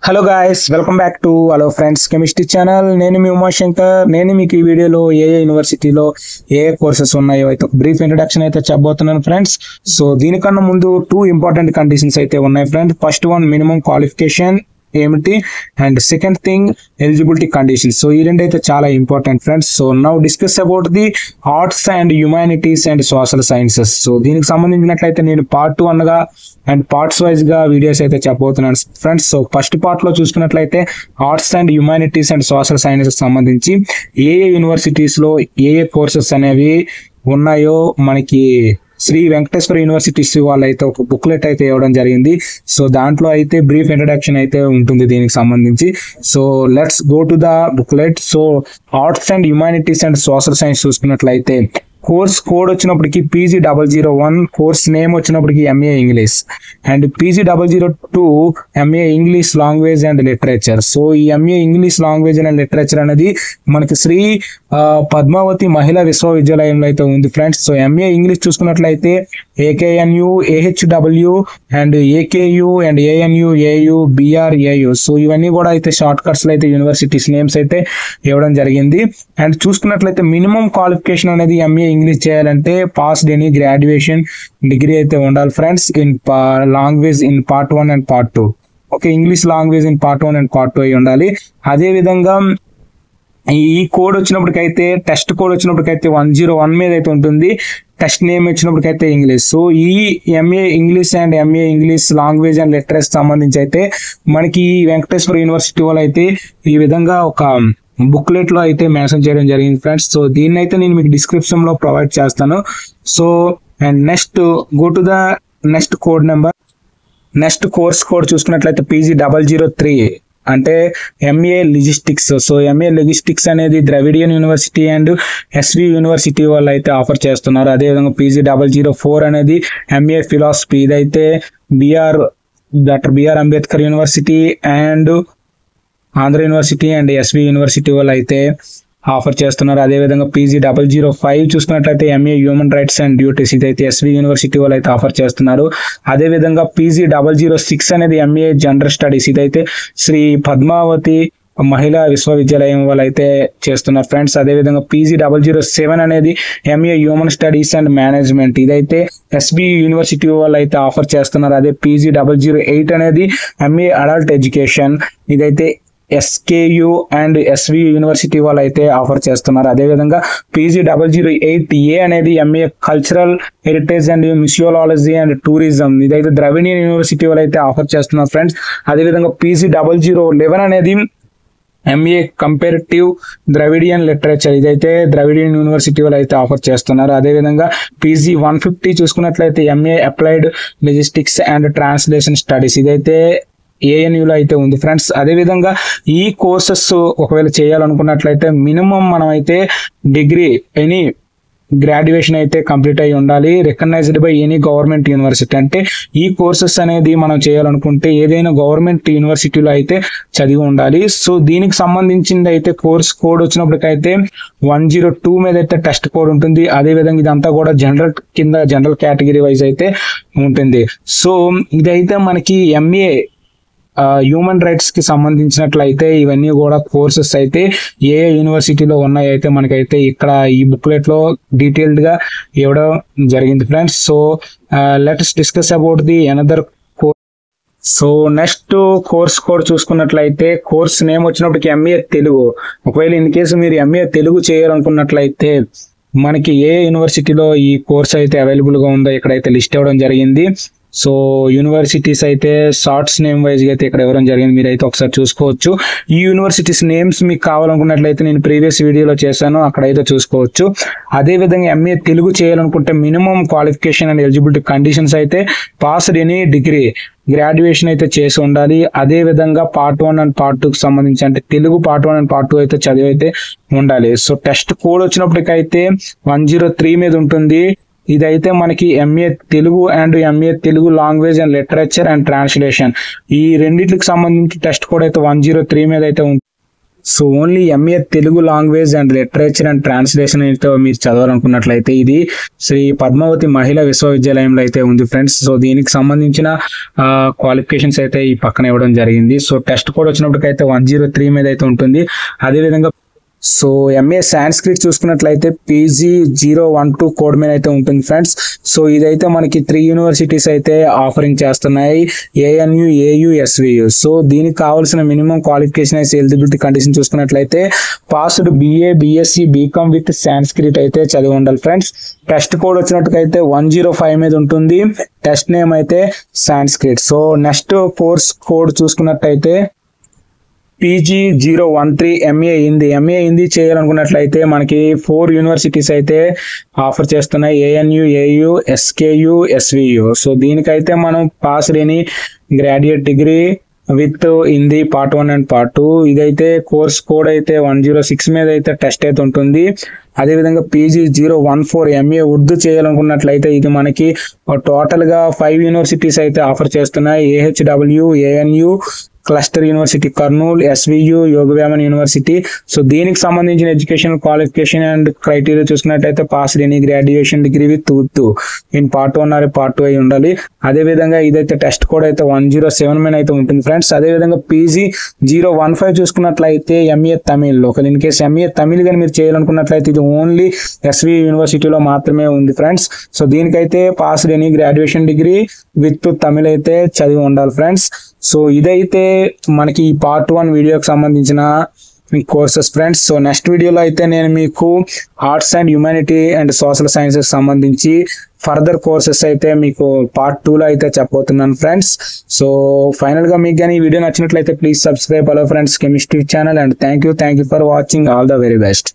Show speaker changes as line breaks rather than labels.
Hello guys, welcome back to hello friends chemistry channel. నేను మీ ఉమాశంకర్. నేను మీకు ఈ వీడియోలో ఏ యూనివర్సిటీలో ఏ కోర్సెస్ ఉన్నాయో అయితే ఒక బ్రీఫ్ ఇంట్రడక్షన్ అయితే చెప్పబోతున్నాను ఫ్రెండ్స్. సో దీనికన్నా ముందు 2 ఇంపార్టెంట్ కండిషన్స్ అయితే ఉన్నాయి friends. First one minimum qualification ఏమిటి, and second thing eligibility conditions. So ఈ రెండు అయితే చాలా important friends. So now discuss about the arts and humanities and social sciences. So దీనికి సంబంధించినట్లయితే నేను పార్ట్ 1 గా అండ్ పార్ట్స్ వైజ్ గా వీడియోస్ అయితే చెప్పబోతున్నాను ఫ్రెండ్స్. సో ఫస్ట్ పార్ట్ లో చూసుకున్నట్లయితే arts and humanities and social sciences సంబంధించి ఏ యూనివర్సిటీస్ లో ఏ కోర్సెస్ అనేవి ఉన్నాయో మనకి శ్రీ వెంకటేశ్వర యూనివర్సిటీస్ వాళ్ళు అయితే ఒక బుక్లెట్ అయితే ఇవ్వడం జరిగింది. సో దాంట్లో అయితే బ్రీఫ్ ఇంట్రడక్షన్ అయితే ఉంటుంది దీనికి సంబంధించి. So let's go to the booklet. So arts and humanities and social science చూసుకున్నట్లయితే కోర్స్ కోడ్ వచ్చినప్పటికి PG001, కోర్స్ నేమ్ వచ్చినప్పటికి MA English, and PG002 MA English language and literature. So ఈ MA English language and literature అనేది మనకి శ్రీ పద్మావతి మహిళా విశ్వవిద్యాలయంలో అయితే ఉంది ఫ్రెండ్స్. సో MA ఇంగ్లీష్ చూసుకున్నట్లయితే AKNU, AHW and AKU and ANU, AU, BRAU. So ఇవన్నీ కూడా అయితే షార్ట్ కట్స్ అయితే యూనివర్సిటీస్ నేమ్స్ అయితే ఇవ్వడం జరిగింది. అండ్ చూసుకున్నట్లయితే మినిమం క్వాలిఫికేషన్ అనేది MA ఇంగ్లీష్ చేయాలంటే పాస్డ్ ఎనీ గ్రాడ్యుయేషన్ డిగ్రీ అయితే ఉండాలి friends in language in part 1 and part 2. Okay, English language in part 1 and part 2 అయి ఉండాలి. అదే విధంగా ఈ కోడ్ వచ్చినప్పటికైతే టెస్ట్ కోడ్ వచ్చినప్పటికైతే 101 మీద అయితే ఉంటుంది. టెస్ట్ నేమ్ వచ్చినప్పటికైతే ఇంగ్లీష్. సో ఈ MA English and MA English language and literature సంబంధించి అయితే మనకి వెంకటేశ్వర యూనివర్సిటీ వాళ్ళు అయితే ఈ విధంగా ఒక బుక్లెట్ లో అయితే మెన్షన్ చేయడం జరిగింది ఫ్రెండ్స్. సో దీన్ని అయితే నేను మీకు డిస్క్రిప్షన్ లో ప్రొవైడ్ చేస్తాను. So and next go to the next code number. Next course code చూసుకున్నట్లయితే PG003 అంటే MA logistics. So MA logistics అనేది Dravidian university and SV university వాళ్ళు అయితే ఆఫర్ చేస్తున్నారు. అదేవిధంగా PG004 అనేది MA ఫిలాసఫీ. ఇదైతే doctor B R Ambedkar university and Andhra university and SV university వాళ్ళు అయితే ఆఫర్ చేస్తున్నారు. అదేవిధంగా PG005 చూసుకున్నట్లయితే MA human rights and duties. ఇదైతే SV యూనివర్సిటీ వాళ్ళు అయితే ఆఫర్ చేస్తున్నారు. అదేవిధంగా PG006 అనేది MA జనరల్ స్టడీస్. ఇదైతే శ్రీ పద్మావతి మహిళా విశ్వవిద్యాలయం వాళ్ళు అయితే చేస్తున్నారు ఫ్రెండ్స్. అదేవిధంగా PG007 అనేది MA human studies and management. ఇదైతే SB యూనివర్సిటీ వాళ్ళు అయితే ఆఫర్ చేస్తున్నారు. అదే PG008 అనేది MA అడల్ట్ ఎడ్యుకేషన్. ఇదైతే SKU అండ్ SV యూనివర్సిటీ వాళ్ళు అయితే ఆఫర్ చేస్తున్నారు. అదేవిధంగా PG008A అనేది MA cultural heritage and museology and tourism. ఇదైతే ద్రవిడియన్ యూనివర్సిటీ వాళ్ళు అయితే ఆఫర్ చేస్తున్నారు ఫ్రెండ్స్. అదేవిధంగా PG011 అనేది MA కంపారిటివ్ ద్రవిడియన్ లిటరేచర్. ఇదైతే ద్రవిడియన్ యూనివర్సిటీ వాళ్ళు అయితే ఆఫర్ చేస్తున్నారు. అదేవిధంగా PG150 చూసుకున్నట్లయితే MA applied logistics and translation studies. ఇదైతే ANU లో అయితే ఉంది ఫ్రెండ్స్. అదేవిధంగా ఈ కోర్సెస్ ఒకవేళ చేయాలనుకున్నట్లయితే మినిమం మనం అయితే డిగ్రీ ఎనీ గ్రాడ్యుయేషన్ అయితే కంప్లీట్ అయి ఉండాలి, recognized by any government university. అంటే ఈ కోర్సెస్ అనేది మనం చేయాలనుకుంటే ఏదైనా గవర్నమెంట్ యూనివర్సిటీలో అయితే చదివి ఉండాలి. సో దీనికి సంబంధించింది అయితే కోర్స్ కోడ్ వచ్చినప్పటికైతే 102 మీద అయితే టెస్ట్ కోడ్ ఉంటుంది. అదేవిధంగా ఇదంతా కూడా జనరల్ కింద జనరల్ కేటగిరీ వైజ్ అయితే ఉంటుంది. సో ఇదైతే మనకి MA హ్యూమన్ రైట్స్ కి సంబంధించినట్లయితే ఇవన్నీ కూడా కోర్సెస్ అయితే ఏ యూనివర్సిటీలో ఉన్నాయి అయితే మనకైతే ఇక్కడ ఈ బుక్లెట్ లో డీటెయిల్డ్ గా ఇవ్వడం జరిగింది friends. So let's discuss about the another course. So next course code చూసుకున్నట్లయితే కోర్స్ నేమ్ వచ్చినప్పటికి MA తెలుగు. ఒకవేళ ఇన్ కేసు మీరు MA తెలుగు చేయాలనుకున్నట్లయితే మనకి ఏ యూనివర్సిటీలో ఈ కోర్స్ అయితే అవైలబుల్ గా ఉందో ఇక్కడైతే లిస్ట్ ఇవ్వడం జరిగింది. సో యూనివర్సిటీస్ అయితే షార్ట్స్ నేమ్ వైజ్ అయితే ఇక్కడ ఇవ్వడం జరిగింది. మీరు అయితే ఒకసారి చూసుకోవచ్చు. ఈ యూనివర్సిటీస్ నేమ్స్ మీకు కావాలనుకున్నట్లయితే నేను ప్రీవియస్ వీడియోలో చేశాను, అక్కడైతే చూసుకోవచ్చు. అదే విధంగా MA తెలుగు చేయాలనుకుంటే minimum qualification and eligibility conditions అయితే పాస్డ్ ఎనీ డిగ్రీ గ్రాడ్యుయేషన్ అయితే చేసి ఉండాలి. అదే విధంగా పార్ట్ 1 అండ్ పార్ట్ 2 కి సంబంధించి అంటే తెలుగు పార్ట్ 1 అండ్ పార్ట్ 2 అయితే చదివి అయితే ఉండాలి. సో టెస్ట్ కోడ్ వచ్చినప్పటికైతే 103 మీద ఉంటుంది. ఇదైతే మనకి MA Telugu and MA Telugu language and literature and translation ఈ రెండింటికి సంబంధించి టెస్ట్ కోడ్ అయితే 103 మీద అయితే ఉంటుంది. So only MA Telugu language and literature and translation అయితే మీరు చదవాలనుకున్నట్లయితే ఇది శ్రీ పద్మావతి మహిళా విశ్వవిద్యాలయంలో అయితే ఉంది ఫ్రెండ్స్. సో దీనికి సంబంధించిన క్వాలిఫికేషన్స్ అయితే ఈ పక్కన ఇవ్వడం జరిగింది. సో టెస్ట్ కోడ్ వచ్చినప్పటికైతే 103 మీద అయితే ఉంటుంది. అదేవిధంగా సో ఎంఏ సాంస్క్రిట్ చూసుకున్నట్లయితే PG012 కోడ్ మీద అయితే ఉంటుంది ఫ్రెండ్స్. సో ఇదైతే మనకి 3 యూనివర్సిటీస్ అయితే ఆఫరింగ్ చేస్తున్నాయి, ANU, AU, SVU. సో దీనికి కావాల్సిన మినిమం క్వాలిఫికేషన్ అయితే ఎలిజిబిలిటీ కండిషన్ చూసుకున్నట్లయితే passed BA, BSc, BCom with Sanskrit అయితే చదివి ఉండాలి ఫ్రెండ్స్. టెస్ట్ కోడ్ వచ్చినట్టుకైతే 105 మీద ఉంటుంది. టెస్ట్ నేమ్ అయితే Sanskrit. So next course code చూసుకున్నట్టయితే PG013 MA హిందీ చేయాలనుకున్నట్లయితే మనకి 4 యూనివర్సిటీస్ అయితే ఆఫర్ చేస్తున్నాయి, ANU, AU, SKU, SVU. So దీనికైతే మనం పాస్ లేని graduate degree with Hindi part 1 and part 2. ఇదైతే కోర్స్ కోడ్ అయితే 106 మీద అయితే టెస్ట్ అయితే ఉంటుంది. అదేవిధంగా PG014 MA ఉర్దూ చేయాలనుకున్నట్లయితే ఇది మనకి టోటల్ గా 5 యూనివర్సిటీస్ అయితే ఆఫర్ చేస్తున్నాయి, AHW, ANU, cluster university Kurnool, SVU, Yogi Vemana university. So దీనికి సంబంధించిన ఎడ్యుకేషన్ క్వాలిఫికేషన్ అండ్ క్రైటీరియా చూసుకున్నట్టయితే pass any graduation degree with Urdu in part 1 or part 2 అయి ఉండాలి. అదేవిధంగా ఇదైతే టెస్ట్ కోడ్ అయితే 107 మీద అయితే ఉంటుంది ఫ్రెండ్స్. అదేవిధంగా PG015 చూసుకున్నట్లయితే MA తమిళ్. ఒకవేళ ఇన్ కేసు MA తమిళ్ కానీ మీరు చేయాలనుకున్నట్లయితే ఇది ఓన్లీ SVU యూనివర్సిటీలో మాత్రమే ఉంది ఫ్రెండ్స్. సో దీనికైతే pass any graduation degree with Tamil అయితే చదివి ఉండాలి ఫ్రెండ్స్. సో ఇదైతే మనకి ఈ పార్ట్ 1 వీడియోకి సంబంధించిన కోర్సెస్ ఫ్రెండ్స్. సో నెక్స్ట్ వీడియోలో అయితే నేను మీకు arts and humanity and social sciences సంబంధించి ఫర్దర్ కోర్సెస్ అయితే మీకు పార్ట్ 2లో అయితే చెప్పబోతున్నాను ఫ్రెండ్స్. సో ఫైనల్ గా మీకు కానీ ఈ వీడియో నచ్చినట్లయితే please subscribe hello friends chemistry channel. And thank you for watching. All the very best.